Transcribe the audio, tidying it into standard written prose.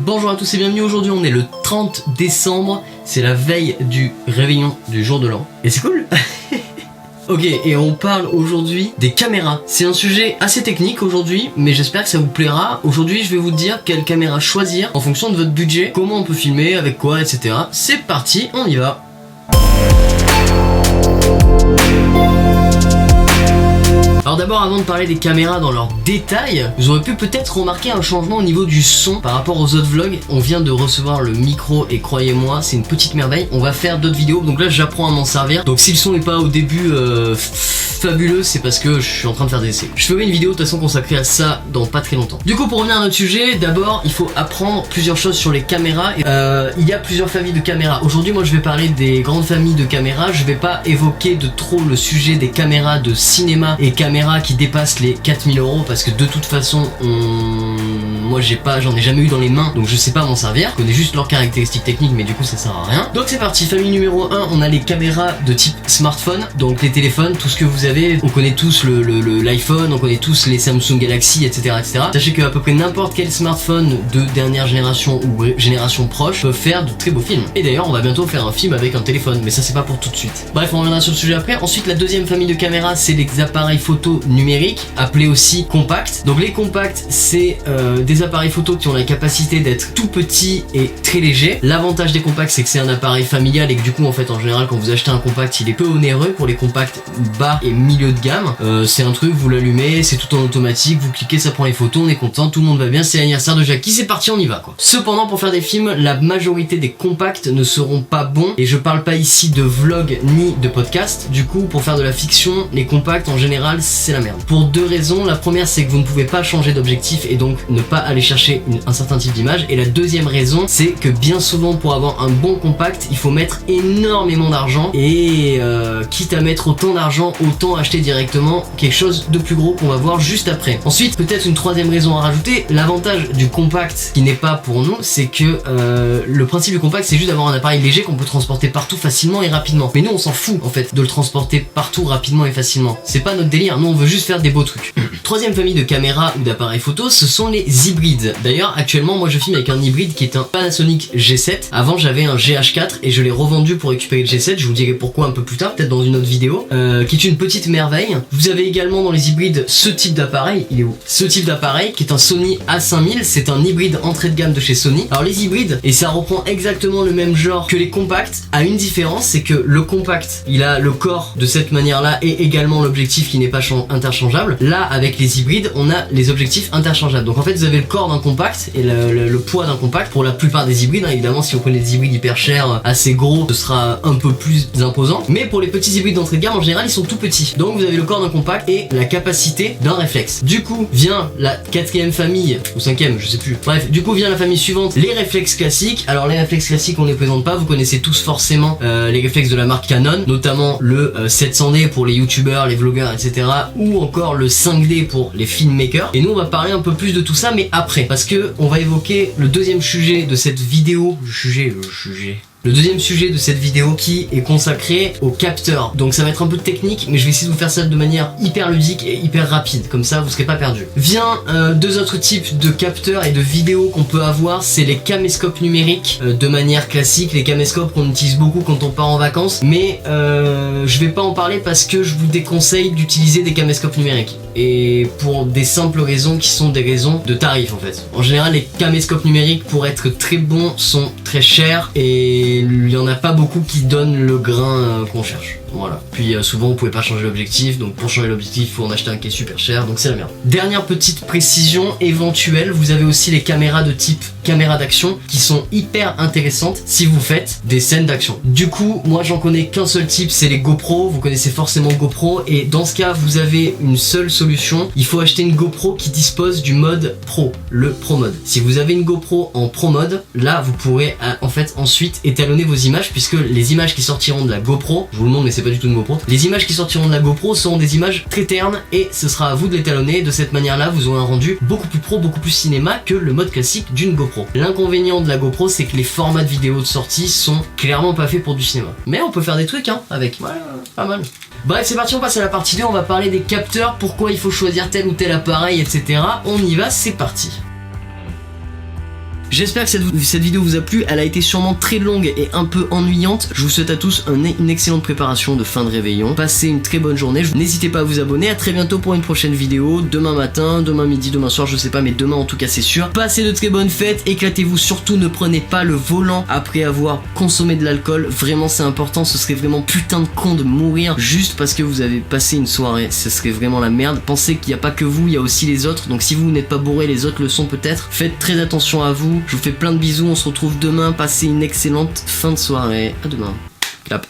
Bonjour à tous et bienvenue, aujourd'hui on est le 30 décembre, c'est la veille du réveillon du jour de l'an, et c'est cool. Ok, et on parle aujourd'hui des caméras. C'est un sujet assez technique aujourd'hui, mais j'espère que ça vous plaira. Aujourd'hui je vais vous dire quelle caméra choisir en fonction de votre budget, comment on peut filmer, avec quoi, etc. C'est parti, on y va. Alors d'abord, avant de parler des caméras dans leurs détails, vous aurez pu peut-être remarquer un changement au niveau du son par rapport aux autres vlogs. On vient de recevoir le micro et croyez-moi, c'est une petite merveille. On va faire d'autres vidéos, donc là j'apprends à m'en servir. Donc si le son n'est pas au début fabuleux, c'est parce que je suis en train de faire des essais. Je ferai une vidéo de toute façon consacrée à ça dans pas très longtemps. Du coup, pour revenir à notre sujet, d'abord il faut apprendre plusieurs choses sur les caméras. Il y a plusieurs familles de caméras. Aujourd'hui moi je vais parler des grandes familles de caméras. Je vais pas évoquer de trop le sujet des caméras de cinéma et caméras qui dépassent les 4000 € parce que de toute façon moi j'en ai jamais eu dans les mains, donc je sais pas m'en servir. Je connais juste leurs caractéristiques techniques, mais du coup ça sert à rien. Donc c'est parti, famille numéro 1, on a les caméras de type smartphone, donc les téléphones, tout ce que vous avez. On connaît tous l'iPhone, on connaît tous les Samsung Galaxy, etc. Sachez qu'à peu près n'importe quel smartphone de dernière génération ou génération proche peut faire de très beaux films. Et d'ailleurs on va bientôt faire un film avec un téléphone, mais ça c'est pas pour tout de suite. Bref, on reviendra sur le sujet après. Ensuite, la deuxième famille de caméras, c'est les appareils photo numériques, appelés aussi compacts. Donc les compacts, c'est des appareils photo qui ont la capacité d'être tout petits et très légers. L'avantage des compacts, c'est que c'est un appareil familial et que du coup en fait en général quand vous achetez un compact, il est peu onéreux pour les compacts bas et milieu de gamme. C'est un truc, vous l'allumez, c'est tout en automatique, vous cliquez, ça prend les photos, on est content, tout le monde va bien, c'est l'anniversaire de Jackie, c'est parti, on y va quoi. Cependant, pour faire des films, la majorité des compacts ne seront pas bons, et je parle pas ici de vlog ni de podcast. Du coup, pour faire de la fiction, les compacts en général c'est la merde. Pour deux raisons. La première, c'est que vous ne pouvez pas changer d'objectif et donc ne pas aller chercher un certain type d'image. Et la deuxième raison, c'est que bien souvent pour avoir un bon compact, il faut mettre énormément d'argent et quitte à mettre autant d'argent, autant acheter directement quelque chose de plus gros qu'on va voir juste après. Ensuite, peut-être une troisième raison à rajouter, l'avantage du compact qui n'est pas pour nous, c'est que le principe du compact, c'est juste d'avoir un appareil léger qu'on peut transporter partout facilement et rapidement. Mais nous on s'en fout en fait de le transporter partout rapidement et facilement. C'est pas notre délire, nous on veut juste faire des beaux trucs. Troisième famille de caméras ou d'appareils photo, ce sont les hybrides. D'ailleurs actuellement moi je filme avec un hybride qui est un Panasonic G7. Avant j'avais un GH4 et je l'ai revendu pour récupérer le G7, je vous dirai pourquoi un peu plus tard, peut-être dans une autre vidéo, qui est une petite merveille. Vous avez également dans les hybrides ce type d'appareil, il est où? Ce type d'appareil qui est un Sony A5000, c'est un hybride entrée de gamme de chez Sony. Alors les hybrides, et ça reprend exactement le même genre que les compacts, a une différence, c'est que le compact, il a le corps de cette manière là et également l'objectif qui n'est pas interchangeable. Là avec les hybrides on a les objectifs interchangeables, donc en fait vous avez le corps d'un compact et le poids d'un compact pour la plupart des hybrides, hein. Évidemment si vous prenez des hybrides hyper chers, assez gros, ce sera un peu plus imposant, mais pour les petits hybrides d'entrée de gamme en général ils sont tout petits, donc vous avez le corps d'un compact et la capacité d'un réflexe. Du coup vient la quatrième famille, ou cinquième je sais plus, bref, du coup vient la famille suivante, les réflexes classiques. Alors les réflexes classiques on les présente pas, vous connaissez tous forcément les réflexes de la marque Canon, notamment le 700D pour les youtubeurs, les vlogueurs, etc., ou encore le 5D pour les filmmakers. Et nous on va parler un peu plus de tout ça mais après, parce que on va évoquer le deuxième sujet de cette vidéo, le deuxième sujet de cette vidéo qui est consacré aux capteurs. Donc ça va être un peu technique, mais je vais essayer de vous faire ça de manière hyper ludique et hyper rapide, comme ça vous serez pas perdu. Vient deux autres types de capteurs et de vidéos qu'on peut avoir, c'est les caméscopes numériques de manière classique, les caméscopes qu'on utilise beaucoup quand on part en vacances, mais je vais pas en parler parce que je vous déconseille d'utiliser des caméscopes numériques. Et pour des simples raisons qui sont des raisons de tarifs en fait. En général les caméscopes numériques pour être très bons sont très chers et il y en a pas beaucoup qui donnent le grain qu'on cherche. Voilà. Puis souvent vous pouvez pas changer l'objectif, donc pour changer l'objectif il faut en acheter un qui est super cher, donc c'est la merde. Dernière petite précision éventuelle, vous avez aussi les caméras de type caméra d'action qui sont hyper intéressantes si vous faites des scènes d'action. Du coup moi j'en connais qu'un seul type, c'est les GoPro. Vous connaissez forcément GoPro et dans ce cas vous avez une seule solution, il faut acheter une GoPro qui dispose du mode Pro, le Pro Mode. Si vous avez une GoPro en Pro Mode, là vous pourrez en fait ensuite étalonner vos images, puisque les images qui sortiront de la GoPro, je vous le montre mais c'est pas du tout une GoPro, les images qui sortiront de la GoPro seront des images très ternes et ce sera à vous de l'étalonner. De cette manière là vous aurez un rendu beaucoup plus pro, beaucoup plus cinéma que le mode classique d'une GoPro. L'inconvénient de la GoPro c'est que les formats de vidéo de sortie sont clairement pas faits pour du cinéma, mais on peut faire des trucs avec, ouais, pas mal. Bref, c'est parti, on passe à la partie 2, on va parler des capteurs, pourquoi il faut choisir tel ou tel appareil, etc. On y va, c'est parti. J'espère que cette vidéo vous a plu, elle a été sûrement très longue et un peu ennuyante. Je vous souhaite à tous une excellente préparation de fin de réveillon. Passez une très bonne journée, n'hésitez pas à vous abonner, à très bientôt pour une prochaine vidéo, demain matin, demain midi, demain soir, je sais pas, mais demain en tout cas c'est sûr. Passez de très bonnes fêtes, éclatez-vous, surtout ne prenez pas le volant après avoir consommé de l'alcool, vraiment c'est important, ce serait vraiment putain de con de mourir juste parce que vous avez passé une soirée, ce serait vraiment la merde. Pensez qu'il n'y a pas que vous, il y a aussi les autres, donc si vous n'êtes pas bourré, les autres le sont peut-être. Faites très attention à vous, je vous fais plein de bisous, on se retrouve demain, passez une excellente fin de soirée, à demain. Clap.